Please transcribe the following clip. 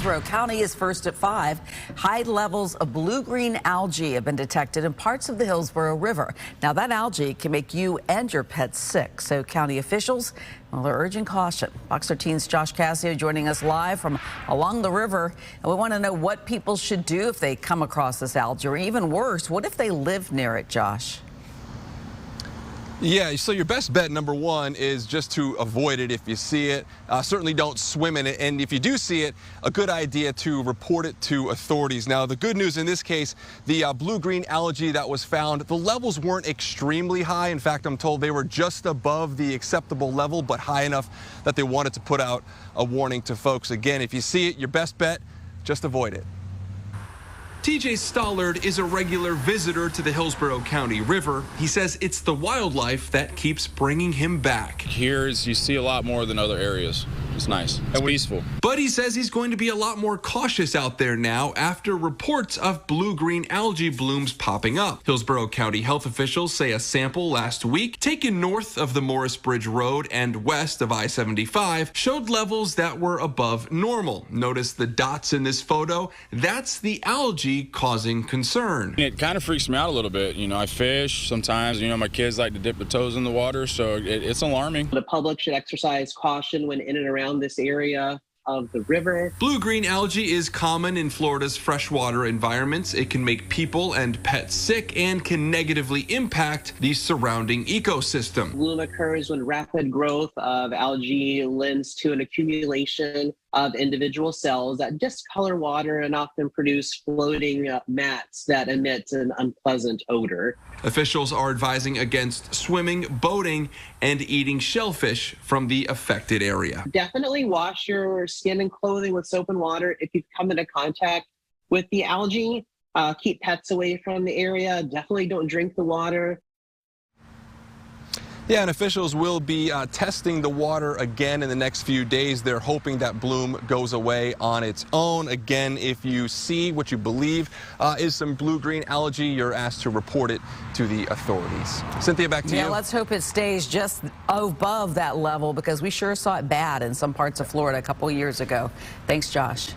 Hillsborough County is first at 5. High levels of blue-green algae have been detected in parts of the Hillsborough River. Now, that algae can make you and your pets sick, so county officials, well, they're urging caution. Fox 13's Josh Cassio joining us live from along the river, and we want to know what people should do if they come across this algae, or even worse, what if they live near it, Josh? Yeah, so your best bet, number one, is just to avoid it if you see it. Certainly don't swim in it. And if you do see it, a good idea to report it to authorities. Now, the good news in this case, the blue-green algae that was found, the levels weren't extremely high. In fact, I'm told they were just above the acceptable level, but high enough that they wanted to put out a warning to folks. Again, if you see it, your best bet, just avoid it. TJ Stollard is a regular visitor to the Hillsborough County River. He says it's the wildlife that keeps bringing him back. Here, you see a lot more than other areas. It's nice. It's peaceful. But he says he's going to be a lot more cautious out there now after reports of blue-green algae blooms popping up. Hillsborough County health officials say a sample last week taken north of the Morris Bridge Road and west of I-75 showed levels that were above normal. Notice the dots in this photo. That's the algae causing concern. It kind of freaks me out a little bit. You know, I fish sometimes. You know, my kids like to dip their toes in the water, so it's alarming. The public should exercise caution when in and around this area of the river. Blue-green algae is common in Florida's freshwater environments. It can make people and pets sick and can negatively impact the surrounding ecosystem. Bloom occurs when rapid growth of algae lends to an accumulation of individual cells that discolor water and often produce floating mats that emit an unpleasant odor. Officials are advising against swimming, boating, and eating shellfish from the affected area. Definitely wash your skin and clothing with soap and water if you come into contact with the algae. Keep pets away from the area. Definitely don't drink the water. Yeah, and officials will be testing the water again in the next few days. They're hoping that bloom goes away on its own. Again, if you see what you believe is some blue-green algae, you're asked to report it to the authorities. Cynthia, back to you. Yeah, let's hope it stays just above that level, because we sure saw it bad in some parts of Florida a couple years ago. Thanks, Josh.